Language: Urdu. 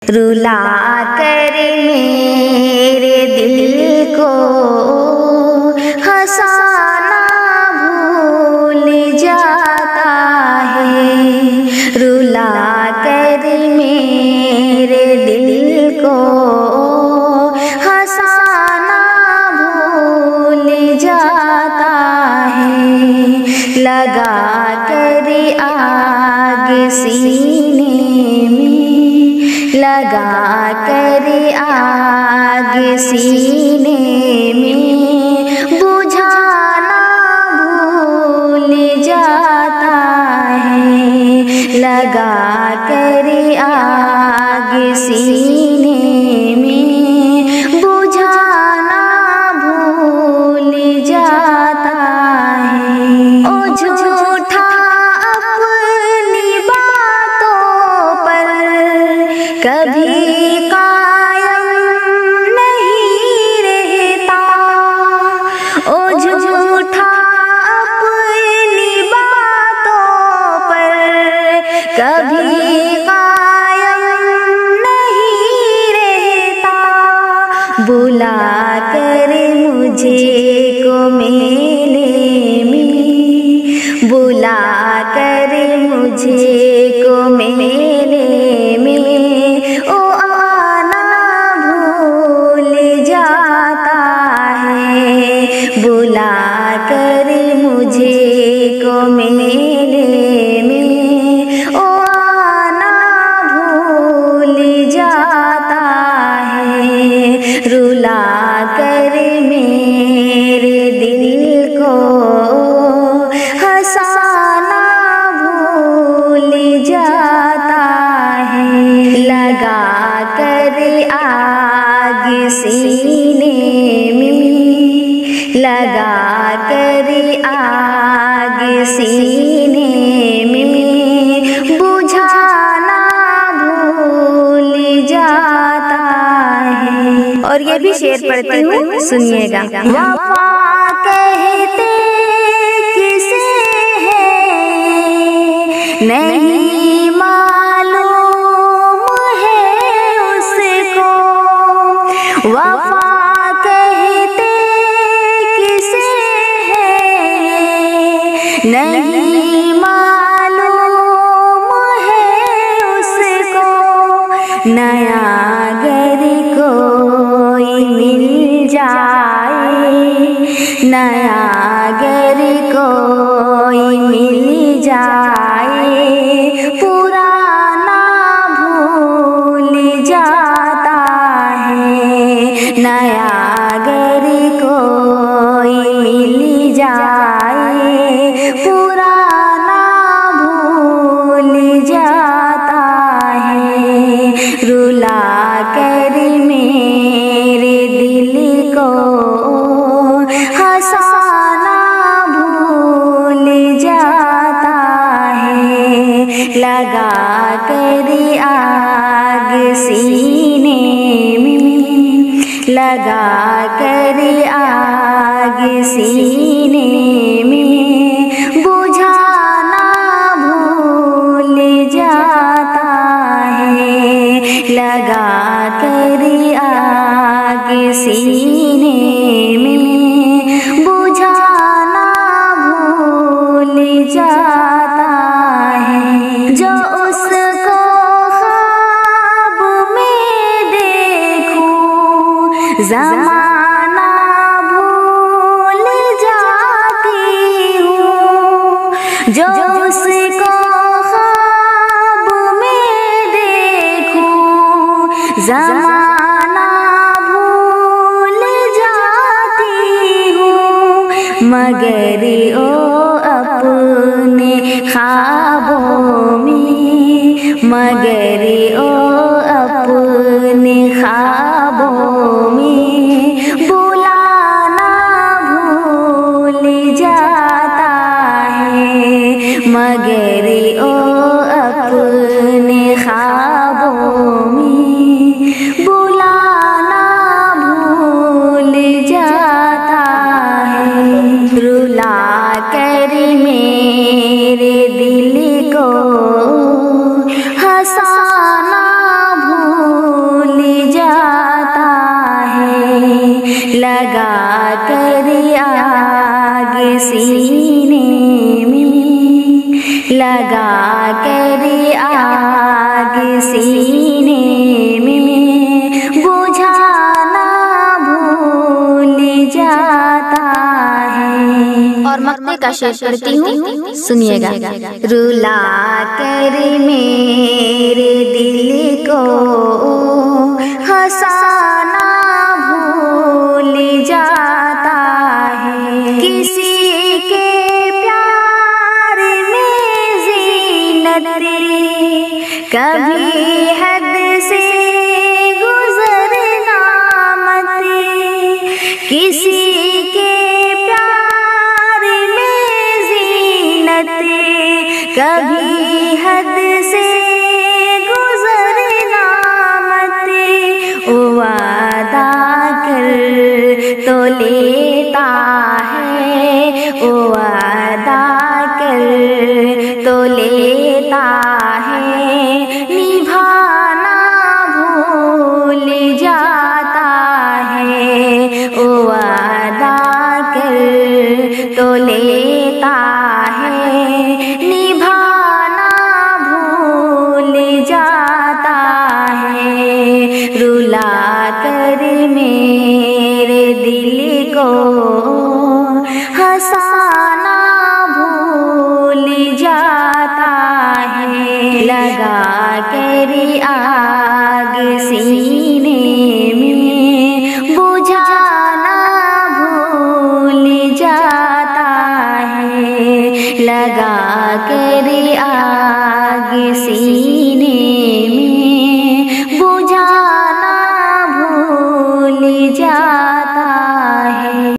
رلا کر میرے دل کو ہنسانا بھول جاتا ہے، رلا کر میرے دل کو ہنسانا بھول جاتا ہے، لگا کر آگ سینے میں، لگا کر آگ سینے میں بجھانا بھول جاتا ہے، لگا کر آگ سینے میں بجھانا بھول جاتا ہے۔ او جھوٹا اپنی باتوں پر کبھی قائم نہیں رہتا، او جھوٹا اپنی باتوں پر کبھی قائم نہیں رہتا، بلا کر مجھے کو میلے میں، بلا کر مجھے کو میلے میں او آنا بھول جاتا ہے، بلا کر مجھے کو میلے میں او آنا بھول جاتا ہے، رلا کر میرے دل کو ہنسانا بھول جاتا ہے، لگا کر آگ سینے میں، لگا کر آگ سینے میں بجھانا بھول جاتا ہے۔ اور یہ بھی شعر پڑھتی ہوں، سنیے گا۔ وفا کہتے کسے ہے نہیں معلوم ہے اس کو، وفا کہتے کسے ہے نہیں معلوم ہے اس کو، نیا گر کوئی مل جائے، نیا گر کوئی مل جائے پرانا بھول جاتا ہے، نیا گر کوئی مل جائے پرانا بھول جاتا ہے، رلا کر میرے دل کو ہنسانا بھول جاتا ہے، لگا کر آگ سینے میں، لگا کر آگ سینے میں بجھانا بھول جاتا ہے، لگا کر آگ سینے میں بجھانا بھول جاتا ہے، جو اس کو خواب میں دیکھوں زمانہ بھول جاتی ہوں، جو اس کو خواب میں دیکھوں زمانہ بھول جاتی ہوں، مگر او اپنے خوابوں میں، مگر او اپنے خوابوں میں بلانا بھول جاتا ہے، مگر او اپنے خوابوں میں بلانا بھول جاتا ہے، رلا کر میرے دل کو ہنسانا بھول لگا کر آگ سینے میں، لگا کر آگ سینے میں، بجھانا بھول جاتا ہے۔ اور مقطع کا شعر پڑھتی ہوں، سنیے گا۔ رلا کر میرے دل کو ہنسانا بھول جاتا ہے، کسی کے پیار میں زینت کبھی حد سے گزرنا مت، کسی کے پیار میں زینت کبھی حد سے گزرنا مت، وعدہ کر تو لیتا ہے، وعدہ کر تو لیتا ہے، نبھانا بھول جاتا ہے، وعدہ کر تو لیتا ہے، نبھانا بھول جاتا ہے، رلا کر میرے دل کو ہنسانا بھول جاتا ہے، لگا کر آگ سینے میں، بجھانا بھول جاتا ہے، لگا کر آگ سینے میں، بجھانا بھول جاتا ہے۔